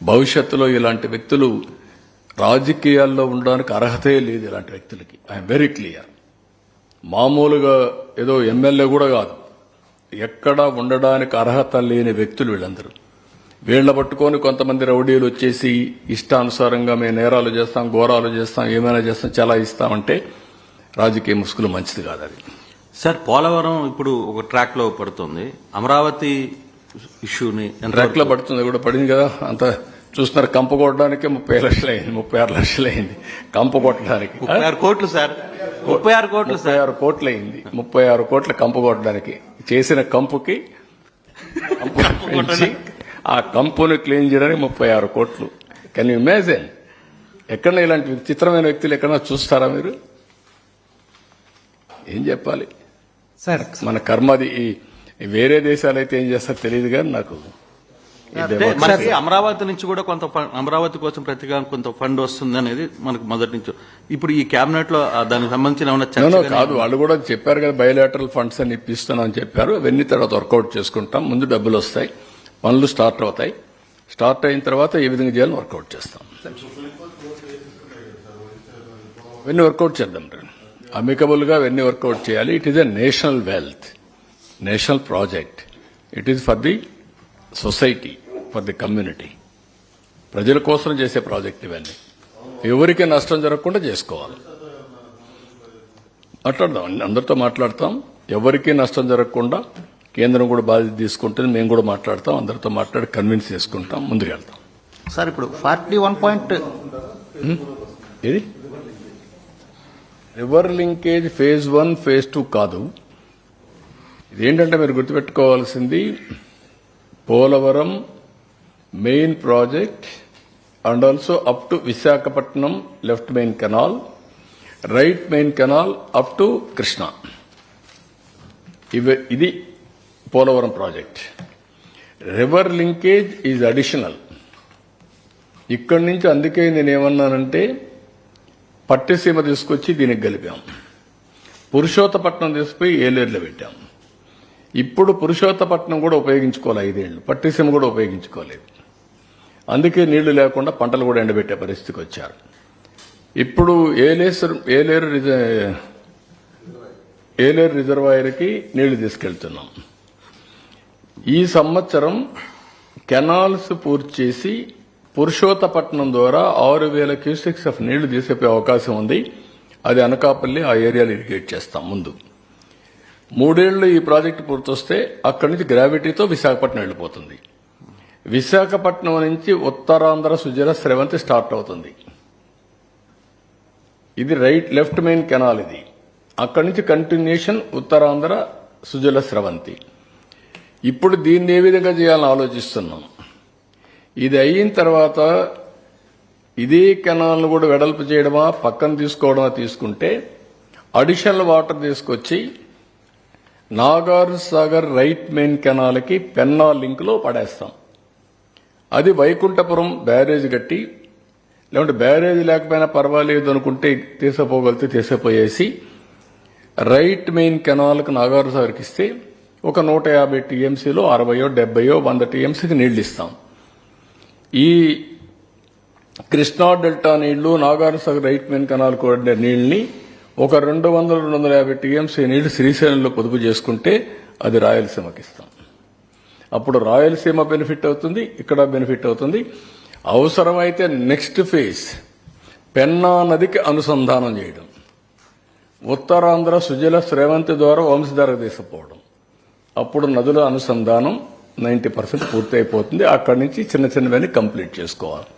భవిష్యత్తులో ఇలాంటి వ్యక్తులు రాజకీయాల్లో ఉండడానికి అర్హతే లేదు. ఇలాంటి వ్యక్తులకి ఐఎమ్ వెరీ క్లియర్. మామూలుగా ఏదో ఎమ్మెల్యే కూడా కాదు, ఎక్కడా ఉండడానికి అర్హత లేని వ్యక్తులు వీళ్ళందరూ. వీళ్ళ పట్టుకొని కొంతమంది రౌడీలు వచ్చేసి ఇష్టానుసారంగా మేము నేరాలు చేస్తాం, ఘోరాలు చేస్తాం, ఏమైనా చేస్తాం, చాలా ఇస్తామంటే రాజకీయ ముసుగులు మంచిది కాదు. అది సార్, పోలవరం ఇప్పుడు ఒక ట్రాక్ లో పడుతుంది, అమరావతి ఇష్యూని ట్రాక్ లో పడుతుంది కూడా పడింది కదా. అంత చూస్తున్నారు, కంప కొట్టడానికి 30 లక్షలు అయింది, 36 లక్షలు అయింది కంప కొట్టడానికి. 36 కోట్లు సార్, 36 కోట్లు 36 కోట్లు అయింది. 36 కోట్ల కంప కొట్టడానికి చేసిన కంపుకి ఆ కంపును క్లీన్ చేయడానికి 36 కోట్లు. Can you imagine? ఎక్కడ ఇలాంటి విచిత్రమైన వ్యక్తులు ఎక్కడన్నా చూస్తారా మీరు? ఏం చెప్పాలి సార్? మన కర్మది. వేరే దేశాలు అయితే ఏం చేస్తారో తెలియదు కానీ నాకు మనకి అమరావతి నుంచి కూడా కొంత అమరావతి కోసం ప్రతిగా కొంత ఫండ్ వస్తుంది అనేది మనకు మొదటి నుంచి. ఇప్పుడు ఈ కేబినెట్ లో దానికి సంబంధించిన ఏమైనా చర్చ కాదు, వాళ్ళు కూడా చెప్పారు కదా, బయోలాటరల్ ఫండ్స్ అని ఇప్పిస్తున్నాం అని చెప్పారు. అవన్నీ తర్వాత వర్కౌట్ చేసుకుంటాం. ముందు డబ్బులు వస్తాయి, పనులు స్టార్ట్ అవుతాయి. స్టార్ట్ అయిన తర్వాత ఏ విధంగా చేయాలని వర్కౌట్ చేస్తాం. ఇవన్నీ వర్కౌట్ చేద్దాం. అమికబుల్ గా ఇవన్నీ వర్కౌట్ చేయాలి. It is a national wealth, national project. It is for the society, for the community. ప్రజల కోసం చేసే ప్రాజెక్ట్ ఇవన్నీ. ఎవరికి నష్టం జరగకుండా చేసుకోవాలి. మాట్లాడదాం, అందరితో మాట్లాడతాం. ఎవరికి నష్టం జరగకుండా కేంద్రం కూడా బాధ్యత తీసుకుంటుంది. మేము కూడా మాట్లాడతాం, అందరితో మాట్లాడి కన్విన్స్ చేసుకుంటాం, ముందుకు వెళ్తాం. సార్, ఇప్పుడు 41 ఇది రివర్ లింకేజ్ ఫేజ్ 1, ఫేజ్ 2 కాదు. ఇదేంటంటే మీరు గుర్తుపెట్టుకోవాల్సింది, Polavaram main project and also up to Visakhapatnam left main canal, right main canal up to Krishna. ఇది Polavaram project. River linkage is additional. ఇక్కడి నుంచి అందుకే నేనేమన్నానంటే పట్టిసీమ తీసుకొచ్చి దీనికి కలిపాం. పురుషోత్తపట్నం తీసుకుపోయి ఏలేరులో పెట్టాం. ఇప్పుడు పురుషోత్తపట్నం కూడా ఉపయోగించుకోవాలి 5 ఏళ్లు, పట్టిసీమ కూడా ఉపయోగించుకోలేదు. అందుకే నీళ్లు లేకుండా పంటలు కూడా ఎండబెట్టే పరిస్థితికి వచ్చారు. ఇప్పుడు ఏలేరు రిజర్వాయర్కి నీళ్లు తీసుకెళ్తున్నాం. ఈ సంవత్సరం కెనాల్స్ పూర్తి చేసి పురుషోత్తపట్నం ద్వారా 6,000 క్యూసెక్స్ ఆఫ్ నీళ్లు తీసేపోయే అవకాశం ఉంది. అది అనకాపల్లి ఆ ఏరియాలో ఇరిగేట్ చేస్తాం. ముందు 3 ఏళ్లు ఈ ప్రాజెక్టు పూర్తొస్తే అక్కడి నుంచి గ్రావిటీతో విశాఖపట్నం వెళ్ళిపోతుంది. విశాఖపట్నం నుంచి ఉత్తరాంధ్ర సుజల స్రవంతి స్టార్ట్ అవుతుంది. ఇది లెఫ్ట్ మెయిన్ కెనాల్. ఇది అక్కడి నుంచి కంటిన్యూషన్ ఉత్తరాంధ్ర సుజల స్రవంతి. ఇప్పుడు దీన్ని ఏ విధంగా చేయాలని ఆలోచిస్తున్నాం. ఇది అయిన తర్వాత ఇదే కెనాల్ను కూడా వెడల్పు చేయడమా, పక్కన తీసుకోవడమా తీసుకుంటే అడిషనల్ వాటర్ తీసుకొచ్చి నాగార్ సాగర్ రైట్ మెయిన్ కెనాల్కి పెన్నా లింక్లో పడేస్తాం. అది వైకుంఠపురం బ్యారేజ్ కట్టి, లేకుంటే బ్యారేజ్ లేకపోయినా పర్వాలేదు అనుకుంటే తీసుకోగలిగితే తీసిపోయేసి రైట్ మెయిన్ కెనాల్కి నాగార్ సాగర్కి ఇస్తే ఒక 150 టీఎంసీలో 60, 70, 100 టీఎంసీకి నీళ్లు ఇస్తాం. ఈ కృష్ణా డెల్టా నీళ్లు, Nagar Sagar right main canal కూడా నీళ్ళని ఒక 200, 250 టీఎంసీ నీళ్లు శ్రీశైలంలో పొదుపు చేసుకుంటే అది రాయలసీమకి ఇస్తాం. అప్పుడు రాయలసీమ బెనిఫిట్ అవుతుంది, ఇక్కడ బెనిఫిట్ అవుతుంది. అవసరమైతే నెక్స్ట్ ఫేజ్ పెన్నా నదికి అనుసంధానం చేయడం, ఉత్తరాంధ్ర సుజల స్రవంతి ద్వారా వంశధారకు తీసుకుపోవడం. అప్పుడు నదుల అనుసంధానం 90% పూర్తి అయిపోతుంది. అక్కడి నుంచి చిన్న చిన్నవన్నీ కంప్లీట్ చేసుకోవాలి.